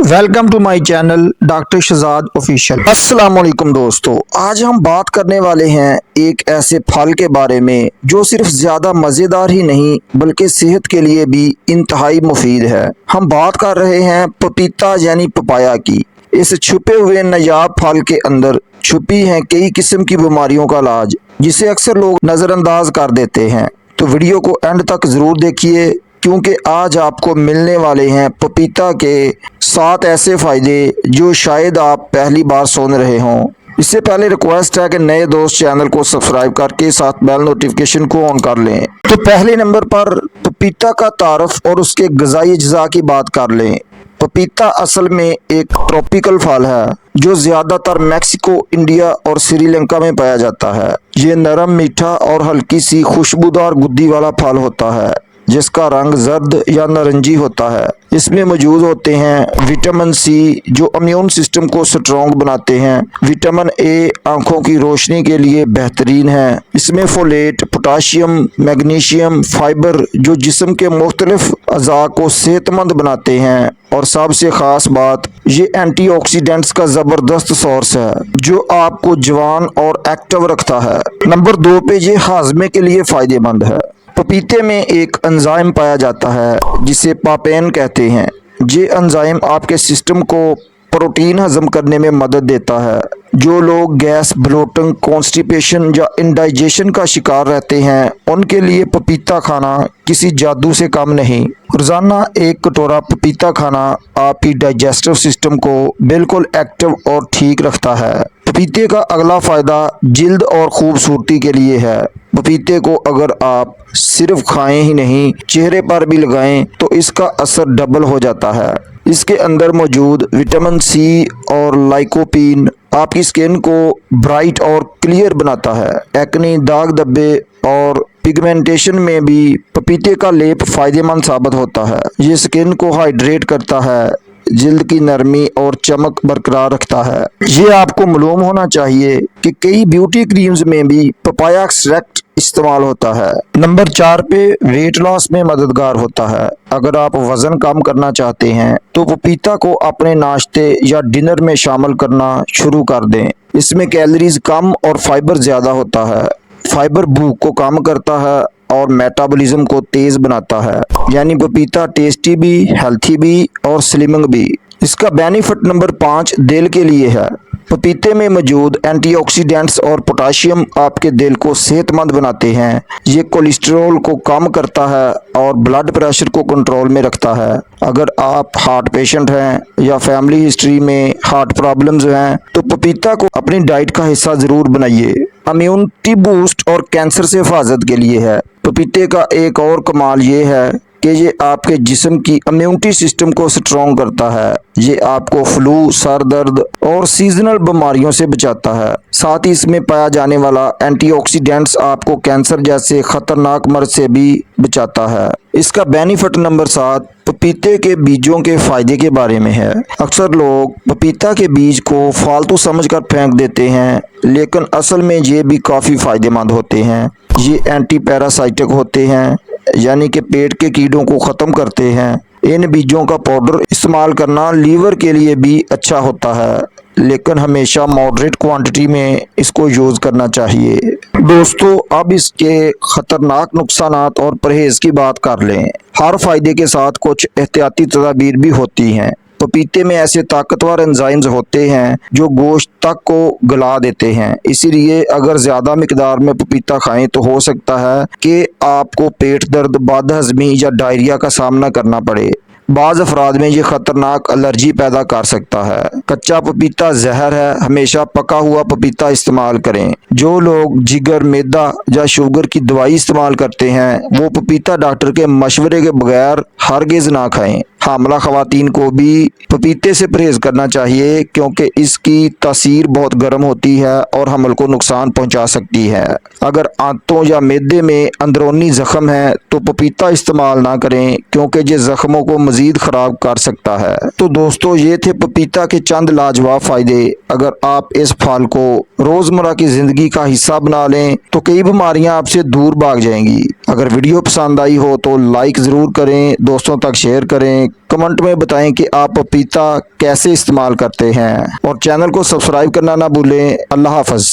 Welcome to my channel doctor Shahzad official. अस्सलाम वालेकुम दोस्तों, आज हम बात करने वाले हैं एक ऐसे फल के बारे में जो सिर्फ ज़्यादा मज़ेदार ही नहीं बल्कि सेहत के लिए भी इंतहाई मुफीद है। हम बात कर रहे हैं पपीता यानी पपाया की। इस छुपे हुए नायाब फल के अंदर छुपी हैं कई किस्म की बीमारियों का इलाज, जिसे अक्सर लोग नज़रअंदाज कर देते हैं। तो वीडियो को एंड तक ज़रूर देखिए, क्योंकि आज आपको मिलने वाले हैं पपीता के 7 ऐसे फ़ायदे जो शायद आप पहली बार सुन रहे हों। इससे पहले रिक्वेस्ट है कि नए दोस्त चैनल को सब्सक्राइब करके साथ बेल नोटिफिकेशन को ऑन कर लें। तो पहले नंबर पर पपीता का तारफ़ और उसके ग़िज़ाई अज्जा की बात कर लें। पपीता असल में एक ट्रॉपिकल फल है जो ज़्यादातर मैक्सिको, इंडिया और श्रीलंका में पाया जाता है। ये नरम, मीठा और हल्की सी खुशबूदार गुद्दी वाला फल होता है जिसका रंग जर्द या नारंगी होता है। इसमें मौजूद होते हैं विटामिन सी जो इम्यून सिस्टम को स्ट्रॉन्ग बनाते हैं। विटामिन ए आंखों की रोशनी के लिए बेहतरीन है। इसमें फोलेट, पोटाशियम, मैग्नीशियम, फाइबर जो जिस्म के मुख्तलिफ अज़ा को सेहतमंद बनाते हैं। और सबसे ख़ास बात, ये एंटीऑक्सीडेंट्स का ज़बरदस्त सोर्स है जो आपको जवान और एक्टिव रखता है। नंबर 2 पे ये हाजमे के लिए फ़ायदेमंद है। पपीते में एक एंजाइम पाया जाता है जिसे पापेन कहते हैं। ये एंजाइम आपके सिस्टम को प्रोटीन हजम करने में मदद देता है। जो लोग गैस, ब्लोटिंग, कॉन्स्टिपेशन या इंडाइजेशन का शिकार रहते हैं उनके लिए पपीता खाना किसी जादू से कम नहीं। रोज़ाना एक कटोरा पपीता खाना आपकी डाइजेस्टिव सिस्टम को बिल्कुल एक्टिव और ठीक रखता है। पपीते का अगला फ़ायदा जिल्द और खूबसूरती के लिए है। पपीते को अगर आप सिर्फ खाएं ही नहीं, चेहरे पर भी लगाएं तो इसका असर डबल हो जाता है। इसके अंदर मौजूद विटामिन सी और लाइकोपीन आपकी स्किन को ब्राइट और क्लियर बनाता है। एक्ने, दाग धब्बे और पिगमेंटेशन में भी पपीते का लेप फ़ायदेमंद साबित होता है। ये स्किन को हाइड्रेट करता है, जिल्द की नरमी और चमक बरकरार रखता है। ये आपको मालूम होना चाहिए कि कई ब्यूटी क्रीम्स में भी पपाया एक्सट्रैक्ट इस्तेमाल होता है। नंबर 4 पे वेट लॉस में मददगार होता है। अगर आप वज़न कम करना चाहते हैं तो पपीता को अपने नाश्ते या डिनर में शामिल करना शुरू कर दें। इसमें कैलोरीज कम और फाइबर ज़्यादा होता है। फाइबर भूख को कम करता है और मेटाबॉलिज्म को तेज़ बनाता है। यानी पपीता टेस्टी भी, हेल्थी भी और स्लिमिंग भी। इसका बेनिफिट नंबर 5 दिल के लिए है। पपीते में मौजूद एंटीऑक्सीडेंट्स और पोटाशियम आपके दिल को सेहतमंद बनाते हैं। ये कोलेस्ट्रॉल को कम करता है और ब्लड प्रेशर को कंट्रोल में रखता है। अगर आप हार्ट पेशेंट हैं या फैमिली हिस्ट्री में हार्ट प्रॉब्लम्स हैं तो पपीता को अपनी डाइट का हिस्सा ज़रूर बनाइए। इम्यूनिटी बूस्ट और कैंसर से हिफाजत के लिए है। पपीते का एक और कमाल ये है कि ये आपके जिस्म की इम्यूनिटी सिस्टम को स्ट्रॉन्ग करता है। ये आपको फ्लू, सर दर्द और सीजनल बीमारियों से बचाता है। साथ ही इसमें पाया जाने वाला एंटीऑक्सीडेंट्स आपको कैंसर जैसे खतरनाक मर्ज से भी बचाता है। इसका बेनिफिट नंबर 7 पपीते के बीजों के फ़ायदे के बारे में है। अक्सर लोग पपीता के बीज को फालतू समझकर फेंक देते हैं, लेकिन असल में ये भी काफ़ी फ़ायदेमंद होते हैं। ये एंटी पैरासाइटिक होते हैं, यानी कि पेट के कीड़ों को ख़त्म करते हैं। इन बीजों का पाउडर इस्तेमाल करना लीवर के लिए भी अच्छा होता है, लेकिन हमेशा मॉडरेट क्वांटिटी में इसको यूज़ करना चाहिए। दोस्तों, अब इसके ख़तरनाक नुकसानात और परहेज़ की बात कर लें। हर फ़ायदे के साथ कुछ एहतियाती तदाबीर भी होती हैं। पपीते में ऐसे ताकतवर एंजाइम्स होते हैं जो गोश्त तक को गला देते हैं। इसीलिए अगर ज़्यादा मिकदार में पपीता खाएं तो हो सकता है कि आपको पेट दर्द, बदहज़मी या डायरिया का सामना करना पड़े। बाज़ अफराद में ये ख़तरनाक एलर्जी पैदा कर सकता है। कच्चा पपीता जहर है, हमेशा पका हुआ पपीता इस्तेमाल करें। जो लोग जिगर, मैदा या शुगर की दवाई इस्तेमाल करते हैं वो पपीता डॉक्टर के मशवरे के बगैर हरगिज़ ना खाएं। हामला ख़वातीन को भी पपीते से परहेज़ करना चाहिए, क्योंकि इसकी तासीर बहुत गर्म होती है और हमल को नुकसान पहुंचा सकती है। अगर आंतों या मैदे में अंदरूनी ज़ख्म है तो पपीता इस्तेमाल ना करें, क्योंकि ये ज़ख्मों को मज़ीद ख़राब कर सकता है। तो दोस्तों, ये थे पपीता के चंद लाजवाब फ़ायदे। अगर आप इस फल को रोज़मर्रा की ज़िंदगी का हिस्सा बना लें तो कई बीमारियां आपसे दूर भाग जाएंगी। اگر ویڈیو پسند آئی ہو تو لائک ضرور کریں، دوستوں تک شیئر کریں، کمنٹ میں بتائیں کہ آپ پپیتا کیسے استعمال کرتے ہیں، اور چینل کو سبسکرائب کرنا نہ بھولیں۔ اللہ حافظ۔